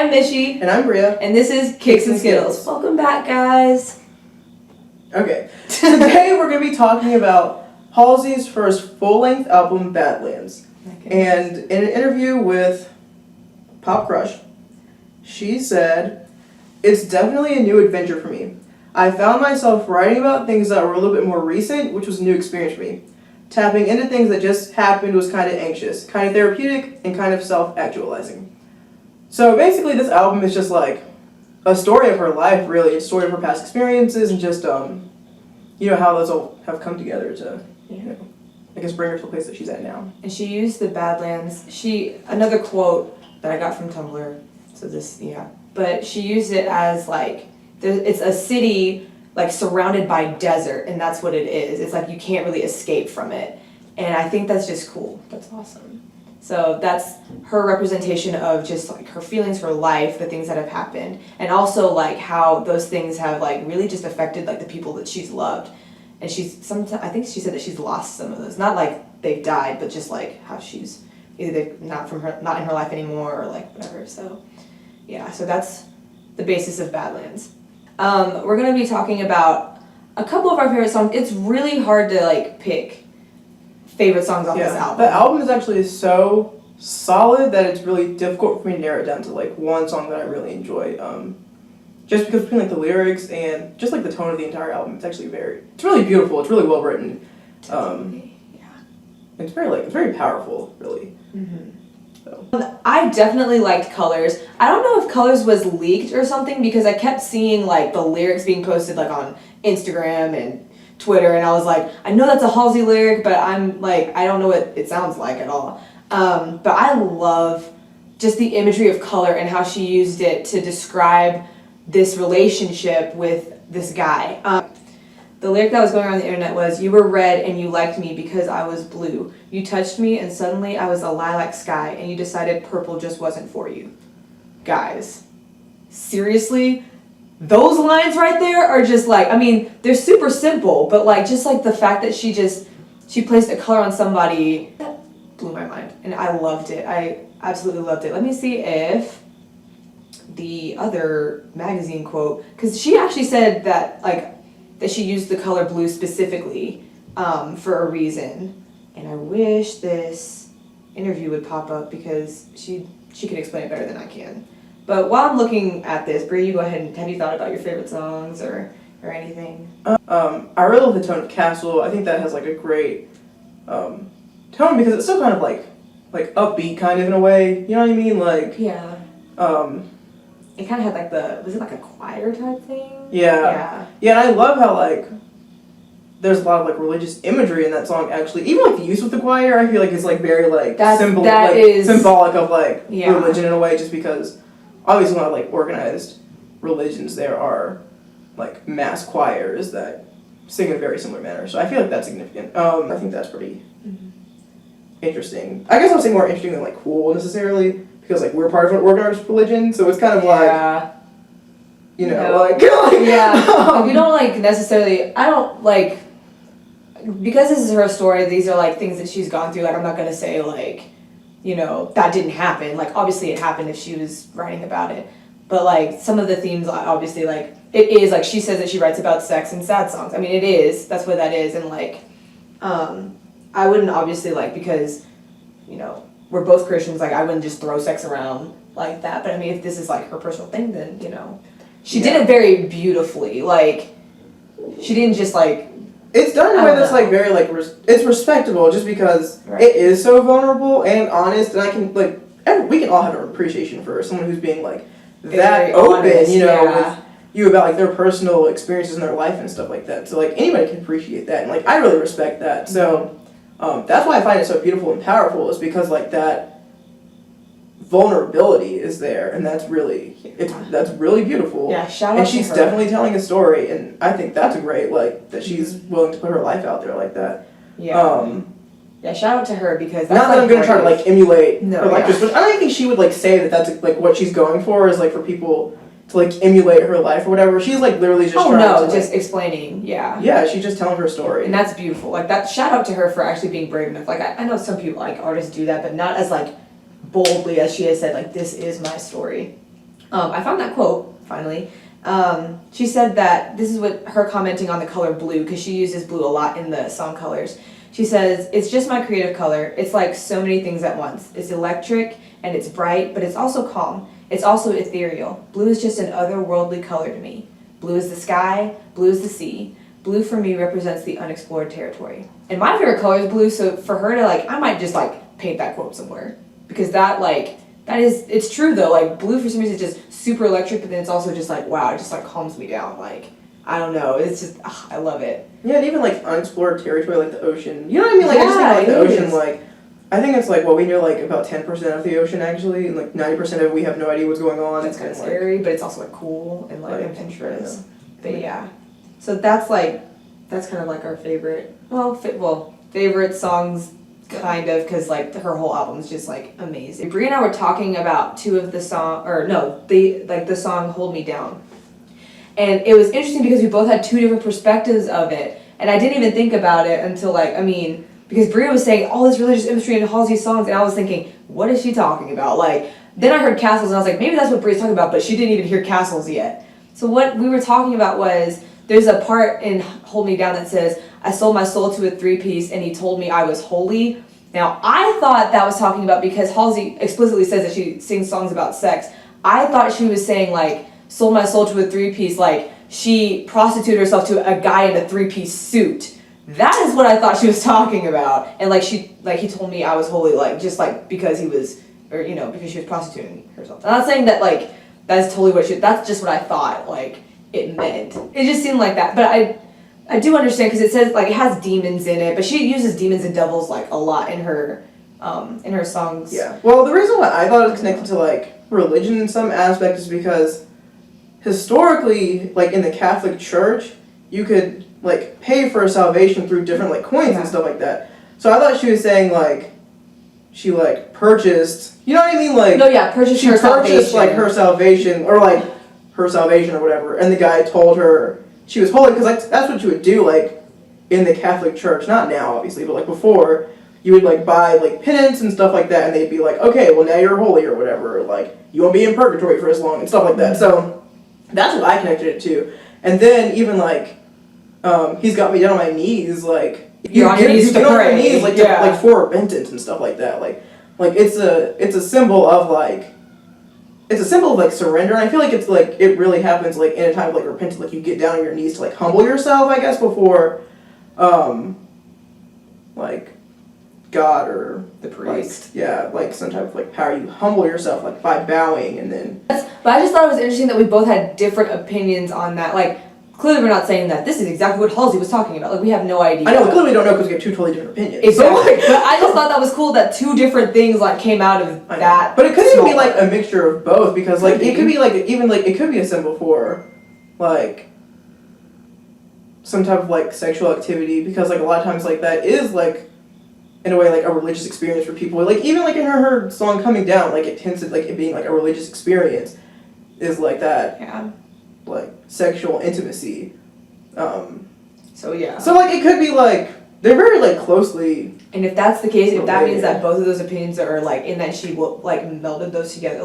am Mishi. And I'm Bria. And this is Kicks and Skittles. Welcome back, guys. Okay. Today we're going to be talking about Halsey's first full-length album, Badlands. And in an interview with Pop Crush, she said, "It's definitely a new adventure for me. I found myself writing about things that were a little bit more recent, which was a new experience for me. Tapping into things that just happened was kind of anxious, kind of therapeutic, and kind of self-actualizing." So basically this album is just like a story of her life, really. A story of her past experiences and just, how those all have come together to, I guess bring her to the place that she's at now. And she used the Badlands. Another quote that I got from Tumblr, but she used it as like, it's a city like surrounded by desert, and that's what it is. It's like you can't really escape from it. And I think that's just cool. That's awesome. So that's her representation of just like her feelings, her life, the things that have happened, and also like how those things have like really just affected like the people that she's loved. And I think she said that she's lost some of those. Not like they've died, but just like how she's either they're not in her life anymore or like whatever. So yeah, so that's the basis of Badlands. We're gonna be talking about a couple of our favorite songs. It's really hard to like pick favorite songs off this album. The album is actually so solid that it's really difficult for me to narrow it down to like one song that I really enjoy. Just because between like the lyrics and just like the tone of the entire album, it's really beautiful. It's really well written. It's very powerful, really. Mm-hmm. So. I definitely liked Colors. I don't know if Colors was leaked or something because I kept seeing like the lyrics being posted like on Instagram and Twitter, and I was like, I know that's a Halsey lyric, but I'm like, I don't know what it sounds like at all. But I love just the imagery of color and how she used it to describe this relationship with this guy. The lyric that was going around the internet was, "You were red and you liked me because I was blue. You touched me and suddenly I was a lilac sky and you decided purple just wasn't for you." Guys, seriously? Those lines right there are just like, I mean, they're super simple, but like just like the fact that she placed a color on somebody, that blew my mind. And I loved it. I absolutely loved it. Let me see if the other magazine quote, because she actually said that that she used the color blue specifically for a reason. And I wish this interview would pop up because she could explain it better than I can. But while I'm looking at this, Brie, you go ahead and have you thought about your favorite songs or anything? I really love the tone of Castle. I think that has like a great tone because it's still kind of like upbeat kind of in a way. You know what I mean? Like yeah. It kind of had was it like a choir type thing? Yeah. Yeah, and I love how like there's a lot of like religious imagery in that song actually. Even like the use with the choir, I feel like it's like very like symbolic of like religion in a way, just because obviously not like organized religions there are like mass choirs that sing in a very similar manner. So I feel like that's significant. I think that's pretty interesting. I guess I'll say more interesting than like cool necessarily, because like we're part of an organized religion, so it's kind of like we don't like necessarily. I don't like, because this is her story. These are like things that she's gone through. Like I'm not gonna say like, that didn't happen. Like obviously it happened if she was writing about it. But like some of the themes, obviously like it is like she says that she writes about sex and sad songs. I mean it is. That's what that is. And like, I wouldn't obviously like, because we're both Christians. Like I wouldn't just throw sex around like that. But I mean if this is like her personal thing, then she did it very beautifully. Like she didn't just like. It's done in a way that's like very like it's respectable, just because it is so vulnerable and honest, and I can like we can all have an appreciation for someone who's being like that open, honest, with you about like their personal experiences in their life and stuff like that. So like anybody can appreciate that, and like I really respect that. So that's why I find it so beautiful and powerful, is because like that vulnerability is there, and that's really beautiful. Yeah, shout out and she's to her. Definitely telling a story, and I think that's a great that she's willing to put her life out there like that. Yeah. Shout out to her, because that's not that I'm gonna try to like emulate her life, yeah. I don't think she would like say that that's like what she's going for is like for people to like emulate her life or whatever. She's like literally just trying to just explaining. Yeah, she's just telling her story, and that's beautiful. Like that. Shout out to her for actually being brave enough. Like I know some people like artists do that, but not as like boldly as she has said, like, this is my story. I found that quote, finally. She said that this is what her commenting on the color blue, because she uses blue a lot in the song Colors. She says, "It's just my creative color. It's like so many things at once. It's electric and it's bright, but it's also calm. It's also ethereal. Blue is just an otherworldly color to me. Blue is the sky, blue is the sea. Blue for me represents the unexplored territory." And my favorite color is blue, so for her to I might just paint that quote somewhere. Because that it's true though, blue for some reason is just super electric, but then it's also just wow, it just calms me down. I don't know, it's just, I love it. Yeah, and even unexplored territory, like the ocean. You know what I mean? I just think the ocean, I think it's we know about 10% of the ocean actually, and 90% of it we have no idea what's going on. That's kind of scary, but it's also cool and adventurous. Yeah. But yeah, so that's kind of our favorite, favorite songs. Kind of, because her whole album's just amazing. Brie and I were talking about two of the the song "Hold Me Down," and it was interesting because we both had two different perspectives of it, and I didn't even think about it until because Brie was saying all this religious imagery in Halsey's songs, and I was thinking, what is she talking about? Then I heard castles, and I was like, maybe that's what Brie's talking about, but she didn't even hear castles yet. So what we were talking about was there's a part in "Hold Me Down" that says, "I sold my soul to a 3-piece and he told me I was holy." Now, I thought that was talking about, because Halsey explicitly says that she sings songs about sex, I thought she was saying sold my soul to a 3-piece, she prostituted herself to a guy in a 3-piece suit. That is what I thought she was talking about. And he told me I was holy, just because he was, or because she was prostituting herself. I'm not saying that that's totally what that's just what I thought it meant. It just seemed like that. But I do understand, because it says it has demons in it, but she uses demons and devils a lot in her songs. Yeah. Well, the reason why I thought it was connected to religion in some aspect is because historically, in the Catholic Church, you could pay for salvation through different coins and stuff like that. So I thought she was saying she purchased, you know what I mean? No, yeah, purchased her salvation. She purchased her salvation, or her salvation or whatever, and the guy told her she was holy, because that's what you would do in the Catholic Church. Not now, obviously, but before, you would buy penance and stuff like that, and they'd be okay, well now you're holy or whatever, you won't be in purgatory for as long and stuff like that. So that's what I connected it to. And then even he's got me down on my knees, you're on your knees to pray, for repentance and stuff like that. It's a symbol of it's a symbol of surrender, and I feel it's it really happens in a time of repentance, you get down on your knees to humble yourself, I guess, before God or the priest. Some type of power. You humble yourself by bowing, and then. But I just thought it was interesting that we both had different opinions on that. Clearly we're not saying that this is exactly what Halsey was talking about. We have no idea. I know, we clearly don't know because we have two totally different opinions. Exactly. But I just thought that was cool that two different things came out of that. But it could even be a mixture of both, because it could be it could be a symbol for some type of sexual activity, because a lot of times that is in a way a religious experience for people. Even in her song "Coming Down," it tends to it being a religious experience is that. Yeah. Sexual intimacy. So yeah. So it could be they're very closely. And if that's the case, if that means that both of those opinions are in that she melded those together,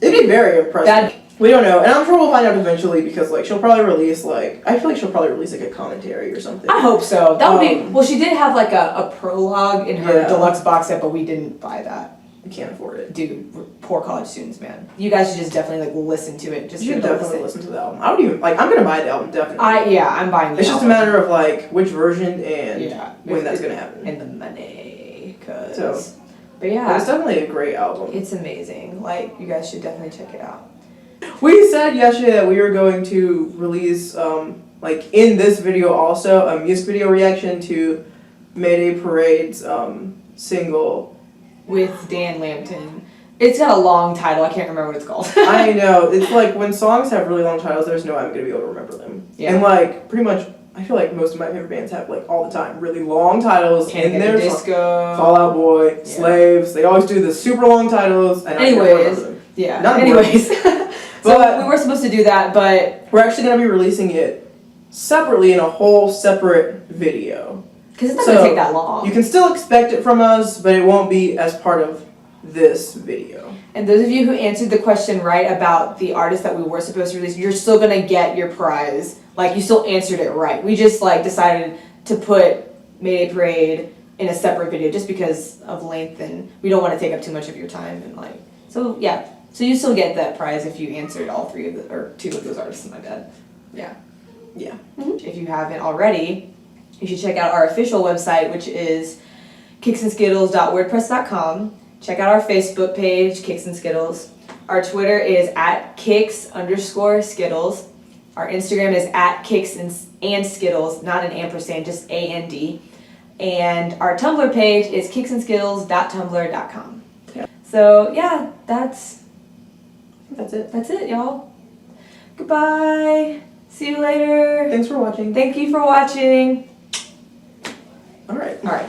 it'd be very impressive. We don't know, and I'm sure we'll find out eventually, because she'll probably release I feel she'll probably release a commentary or something. I hope so. That would be well. She did have a prologue in her deluxe box set, but we didn't buy that. We can't afford it. Dude, we're poor college students, man. You guys should just definitely listen to it. Just you should definitely listen to the album. I don't even I'm gonna buy the album, definitely. I'm buying the It's album. just a matter of which version and when that's gonna happen. And the money, but But it's definitely a great album. It's amazing. You guys should definitely check it out. We said yesterday that we were going to release in this video also a music video reaction to Mayday Parade's single with Dan Lambton. It's got a long title. I can't remember what it's called. I know. It's when songs have really long titles, there's no way I'm going to be able to remember them. Yeah. And pretty much, I feel most of my favorite bands have all the time really long titles. Can't Get the Disco. Fall Out Boy, Slaves. They always do the super long titles. And anyways. So we were supposed to do that, but we're actually going to be releasing it separately in a whole separate video. Because it's not going to take that long. You can still expect it from us, but it won't be as part of this video. And those of you who answered the question right about the artist that we were supposed to release, you're still gonna get your prize. Like, you still answered it right. We just like decided to put Mayday Parade in a separate video just because of length, and we don't want to take up too much of your time, and like, so yeah. So you still get that prize if you answered all three of the, or two of those artists, my bad. Yeah. Yeah. If you haven't already, you should check out our official website, which is kicksandskittles.wordpress.com. Check out our Facebook page, Kicks and Skittles. Our Twitter is @Kicks_Skittles. Our Instagram is @Kicks and Skittles, not an ampersand, just AND. And our Tumblr page is kicksandskittles.tumblr.com. Yeah. So yeah, that's it. That's it, y'all. Goodbye. See you later. Thanks for watching. Thank you for watching. All right. All right.